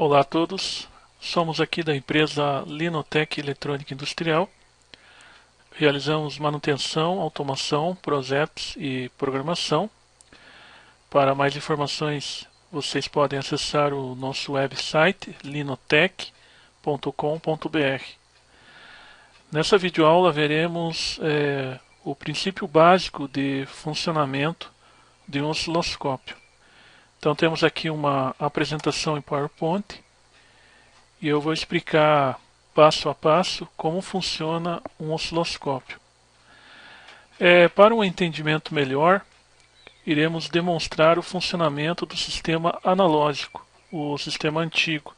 Olá a todos, somos aqui da empresa Linotec Eletrônica Industrial. Realizamos manutenção, automação, projetos e programação. Para mais informações, vocês podem acessar o nosso website linotec.com.br. Nessa videoaula veremos o princípio básico de funcionamento de um osciloscópio. Então temos aqui uma apresentação em PowerPoint e eu vou explicar passo a passo como funciona um osciloscópio. Para um entendimento melhor, iremos demonstrar o funcionamento do sistema analógico, o sistema antigo,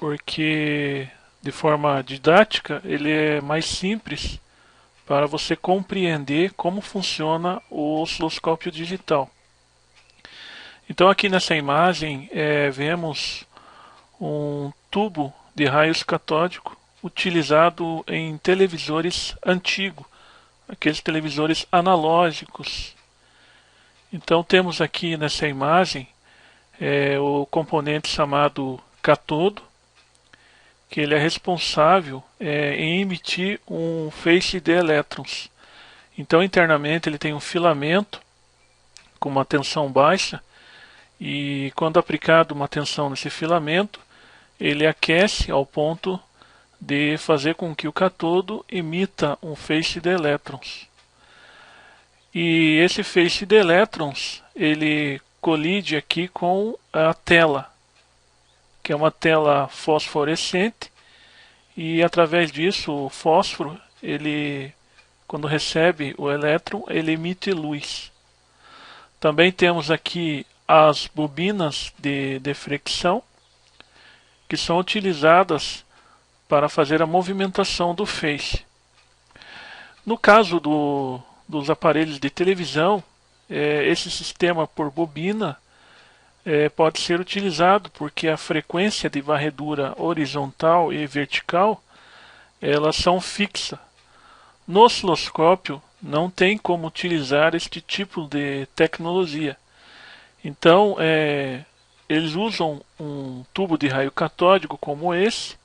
porque de forma didática ele é mais simples para você compreender como funciona o osciloscópio digital. Então aqui nessa imagem vemos um tubo de raios catódico utilizado em televisores antigos, aqueles televisores analógicos. Então temos aqui nessa imagem o componente chamado catodo, que ele é responsável em emitir um feixe de elétrons. Então internamente ele tem um filamento com uma tensão baixa e quando aplicado uma tensão nesse filamento, ele aquece ao ponto de fazer com que o catodo emita um feixe de elétrons. E esse feixe de elétrons, ele colide aqui com a tela, que é uma tela fosforescente, e através disso o fósforo, ele, quando recebe o elétron, ele emite luz. Também temos aqui as bobinas de fricção, que são utilizadas para fazer a movimentação do feixe. No caso dos aparelhos de televisão, esse sistema por bobina pode ser utilizado porque a frequência de varredura horizontal e vertical elas são fixas. No osciloscópio não tem como utilizar este tipo de tecnologia. Então, eles usam um tubo de raio catódico como esse,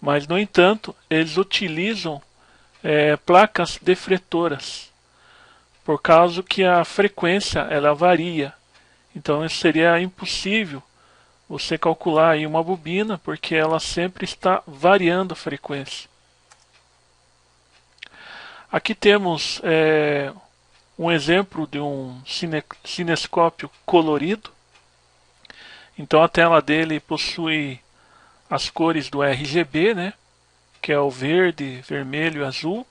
mas, no entanto, eles utilizam placas defletoras, por causa que a frequência ela varia. Então, seria impossível você calcular aí uma bobina, porque ela sempre está variando a frequência. Aqui temos um exemplo de um cinescópio colorido. Então a tela dele possui as cores do RGB, né, que é o verde, vermelho e azul.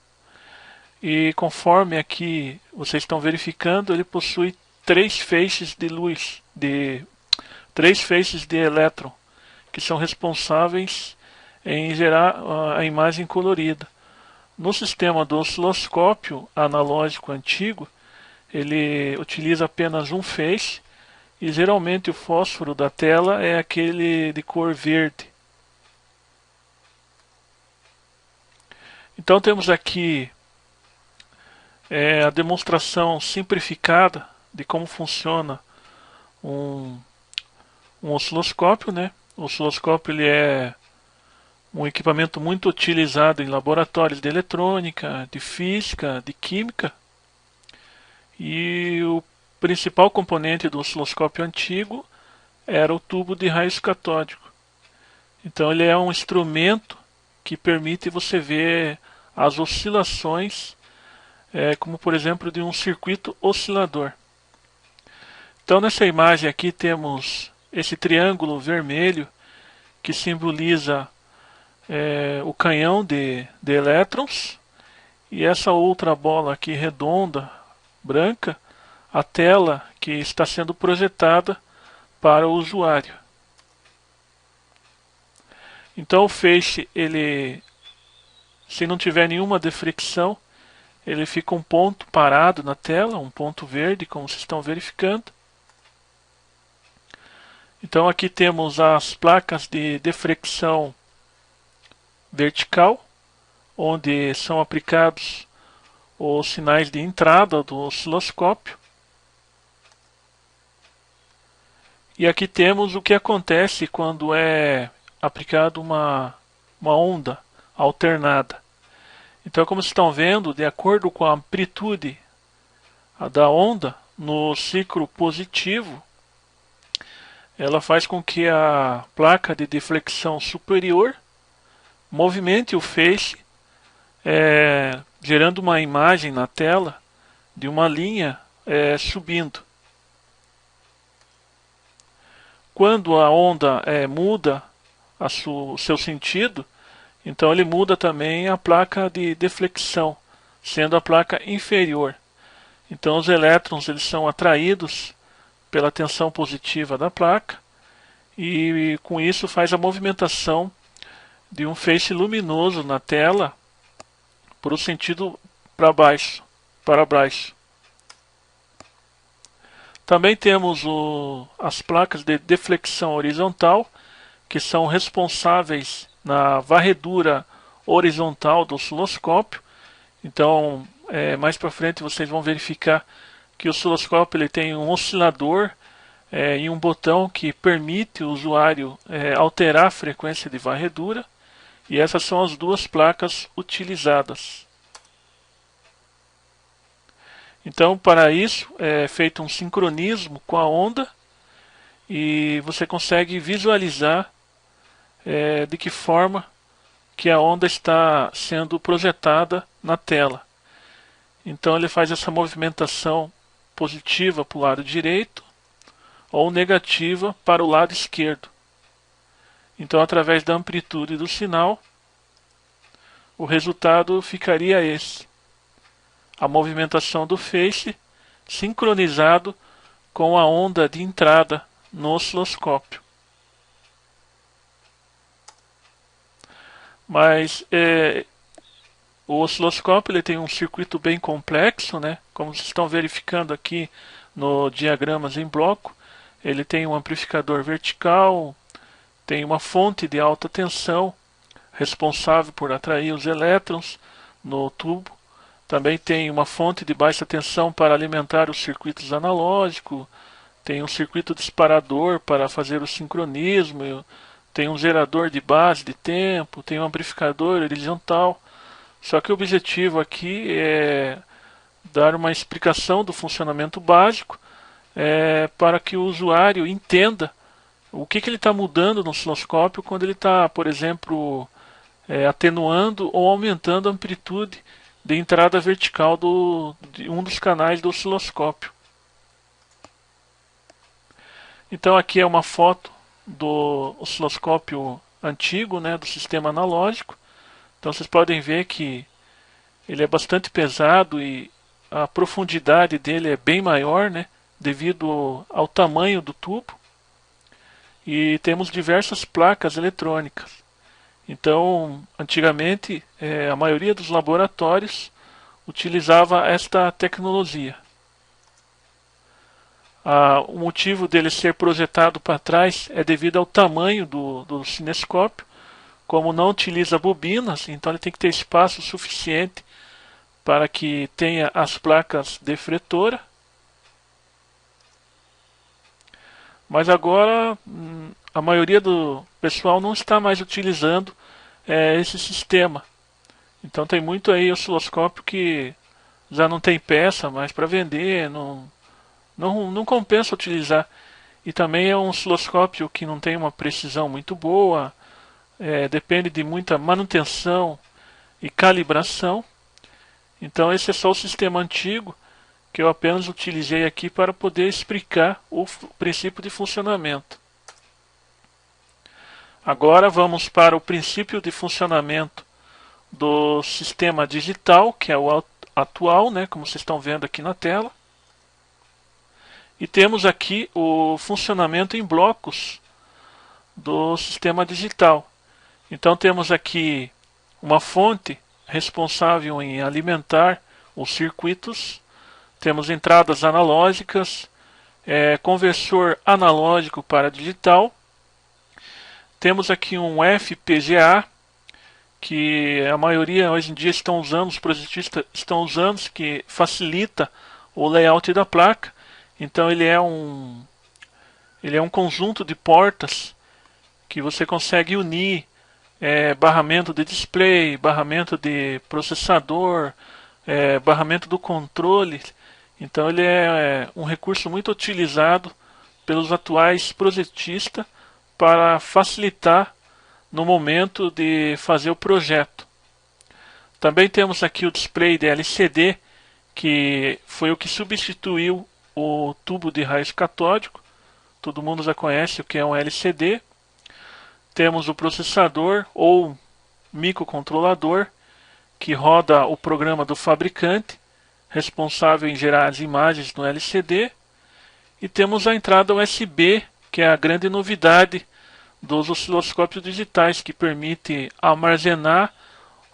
E conforme aqui vocês estão verificando, ele possui três feixes de luz, três feixes de elétron, que são responsáveis em gerar a imagem colorida. No sistema do osciloscópio analógico antigo, ele utiliza apenas um feixe e geralmente o fósforo da tela é aquele de cor verde. Então temos aqui a demonstração simplificada de como funciona um osciloscópio, né? O osciloscópio ele é um equipamento muito utilizado em laboratórios de eletrônica, de física, de química. E o principal componente do osciloscópio antigo era o tubo de raios catódico. Então ele é um instrumento que permite você ver as oscilações, como por exemplo de um circuito oscilador. Então nessa imagem aqui temos esse triângulo vermelho que simboliza o canhão de elétrons, e essa outra bola aqui redonda, branca, a tela que está sendo projetada para o usuário. Então o feixe, ele, se não tiver nenhuma deflexão, ele fica um ponto parado na tela, um ponto verde, como vocês estão verificando. Então aqui temos as placas de deflexão vertical, onde são aplicados os sinais de entrada do osciloscópio. E aqui temos o que acontece quando é aplicado uma onda alternada. Então, como vocês estão vendo, de acordo com a amplitude da onda, no ciclo positivo, ela faz com que a placa de deflexão superior movimente o feixe, gerando uma imagem na tela de uma linha subindo. Quando a onda muda o seu sentido, então ele muda também a placa de deflexão, sendo a placa inferior. Então os elétrons eles são atraídos pela tensão positiva da placa e com isso faz a movimentação de um feixe luminoso na tela para o sentido para baixo. Também temos as placas de deflexão horizontal, que são responsáveis na varredura horizontal do osciloscópio. Então, mais para frente vocês vão verificar que o osciloscópio ele tem um oscilador e um botão que permite o usuário alterar a frequência de varredura. E essas são as duas placas utilizadas. Então, para isso, é feito um sincronismo com a onda e você consegue visualizar de que forma que a onda está sendo projetada na tela. Então, ele faz essa movimentação positiva para o lado direito ou negativa para o lado esquerdo. Então, através da amplitude do sinal, o resultado ficaria esse. A movimentação do feixe sincronizado com a onda de entrada no osciloscópio. Mas o osciloscópio ele tem um circuito bem complexo, né? Como vocês estão verificando aqui no diagramas em bloco, ele tem um amplificador vertical, tem uma fonte de alta tensão responsável por atrair os elétrons no tubo. Também tem uma fonte de baixa tensão para alimentar os circuitos analógicos, tem um circuito disparador para fazer o sincronismo, tem um gerador de base de tempo, tem um amplificador horizontal. Só que o objetivo aqui é dar uma explicação do funcionamento básico para que o usuário entenda o que ele está mudando no osciloscópio quando ele está, por exemplo, atenuando ou aumentando a amplitude de entrada vertical de um dos canais do osciloscópio. Então aqui é uma foto do osciloscópio antigo, né, do sistema analógico. Então vocês podem ver que ele é bastante pesado e a profundidade dele é bem maior, né, devido ao tamanho do tubo. E temos diversas placas eletrônicas. Então, antigamente, a maioria dos laboratórios utilizava esta tecnologia. O motivo dele ser projetado para trás é devido ao tamanho do cinescópio. Como não utiliza bobinas, então ele tem que ter espaço suficiente para que tenha as placas defletora. Mas agora a maioria do pessoal não está mais utilizando esse sistema. Então tem muito aí osciloscópio que já não tem peça mais para vender, não compensa utilizar. E também é um osciloscópio que não tem uma precisão muito boa, depende de muita manutenção e calibração. Então esse é só o sistema antigo que eu apenas utilizei aqui para poder explicar o princípio de funcionamento. Agora vamos para o princípio de funcionamento do sistema digital, que é o atual, né, como vocês estão vendo aqui na tela. E temos aqui o funcionamento em blocos do sistema digital. Então temos aqui uma fonte responsável em alimentar os circuitos. Temos entradas analógicas, conversor analógico para digital. Temos aqui um FPGA, que a maioria hoje em dia estão usando, os projetistas estão usando, que facilita o layout da placa. Então ele é um Ele é um conjunto de portas que você consegue unir barramento de display, barramento de processador, barramento do controle. Então ele é um recurso muito utilizado pelos atuais projetistas para facilitar no momento de fazer o projeto. Também temos aqui o display de LCD, que foi o que substituiu o tubo de raios catódico. Todo mundo já conhece o que é um LCD. Temos o processador ou microcontrolador, que roda o programa do fabricante, responsável em gerar as imagens no LCD. E temos a entrada USB, que é a grande novidade dos osciloscópios digitais, que permite armazenar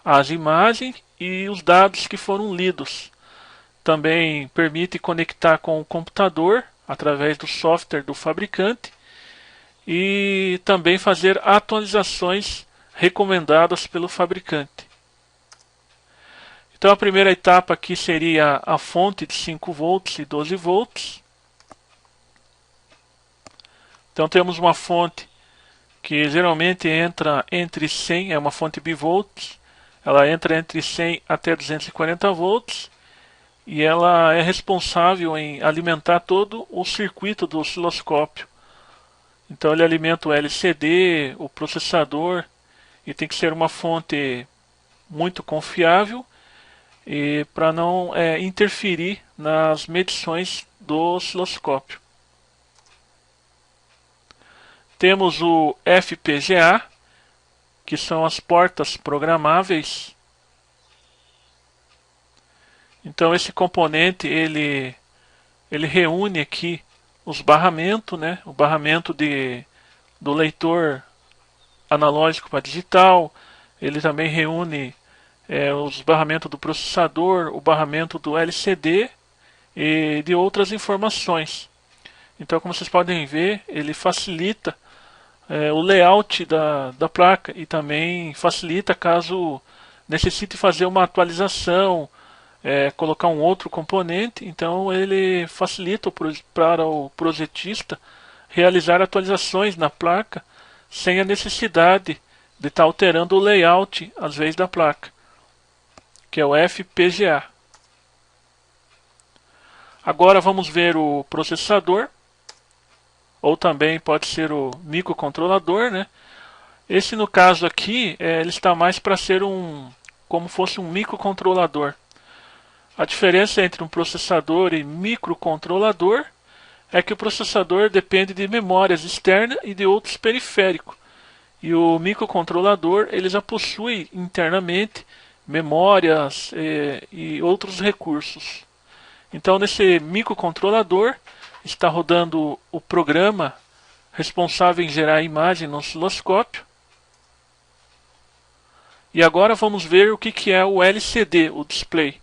as imagens e os dados que foram lidos. Também permite conectar com o computador através do software do fabricante e também fazer atualizações recomendadas pelo fabricante. Então a primeira etapa aqui seria a fonte de 5 volts e 12 volts. Então temos uma fonte que geralmente entra entre 100, é uma fonte bivolts, ela entra entre 100 até 240 volts e ela é responsável em alimentar todo o circuito do osciloscópio. Então ele alimenta o LCD, o processador, e tem que ser uma fonte muito confiável e para não interferir nas medições do osciloscópio. Temos o FPGA, que são as portas programáveis. Então esse componente ele reúne aqui os barramentos, né? O barramento do leitor analógico para digital. Ele também reúne os barramentos do processador, o barramento do LCD e de outras informações. Então, como vocês podem ver, ele facilita o layout da placa e também facilita caso necessite fazer uma atualização, colocar um outro componente. Então ele facilita para o projetista realizar atualizações na placa sem a necessidade de estar alterando o layout às vezes da placa, que é o FPGA. Agora vamos ver o processador, ou também pode ser o microcontrolador, né? Esse no caso aqui, ele está mais para ser como fosse um microcontrolador. A diferença entre um processador e microcontrolador é que o processador depende de memórias externas e de outros periféricos. E o microcontrolador ele já possui internamente memórias e outros recursos. Então nesse microcontrolador está rodando o programa responsável em gerar a imagem no osciloscópio. E agora vamos ver o que é o LCD, o display.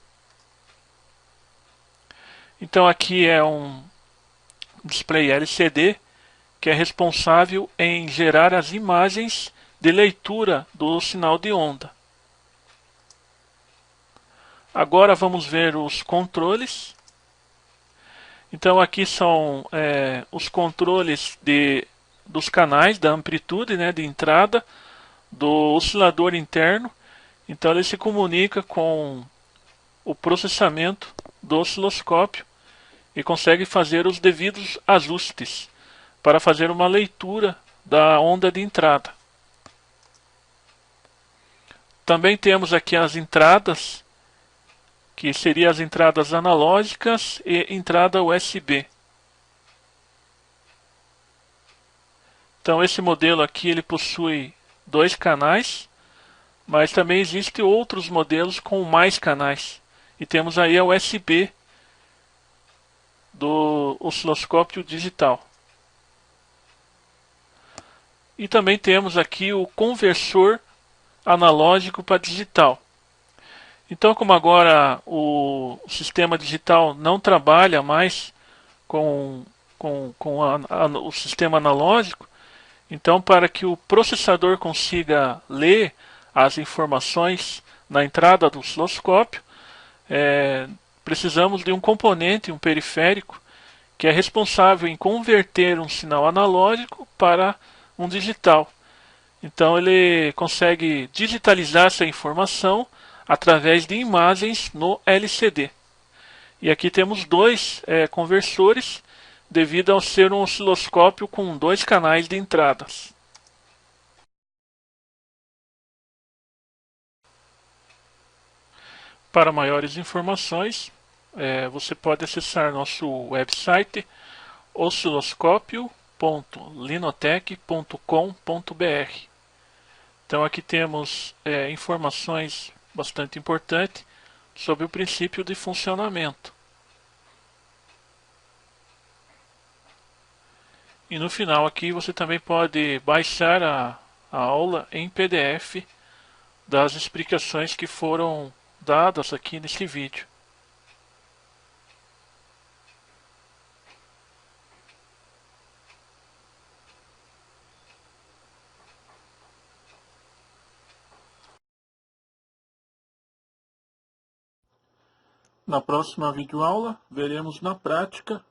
Então aqui é um display LCD que é responsável em gerar as imagens de leitura do sinal de onda. Agora vamos ver os controles. Então aqui são os controles dos canais, da amplitude, né, de entrada, do oscilador interno. Então ele se comunica com o processamento do osciloscópio e consegue fazer os devidos ajustes para fazer uma leitura da onda de entrada. Também temos aqui as entradas, que seriam as entradas analógicas e entrada USB. Então esse modelo aqui ele possui 2 canais, mas também existem outros modelos com mais canais. E temos aí a USB do osciloscópio digital. E também temos aqui o conversor analógico para digital. Então, como agora o sistema digital não trabalha mais com o sistema analógico, então para que o processador consiga ler as informações na entrada do osciloscópio, precisamos de um componente, um periférico, que é responsável em converter um sinal analógico para um digital. Então ele consegue digitalizar essa informação através de imagens no LCD. E aqui temos dois conversores, devido ao ser um osciloscópio com dois canais de entradas. Para maiores informações, você pode acessar nosso website osciloscopio.linotech.com.br. Então aqui temos informações bastante importantes sobre o princípio de funcionamento. E no final aqui você também pode baixar a aula em PDF das explicações que foram dadas aqui nesse vídeo. Na próxima videoaula, veremos na prática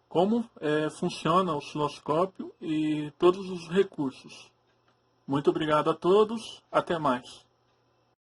como funciona o osciloscópio e todos os recursos. Muito obrigado a todos, até mais.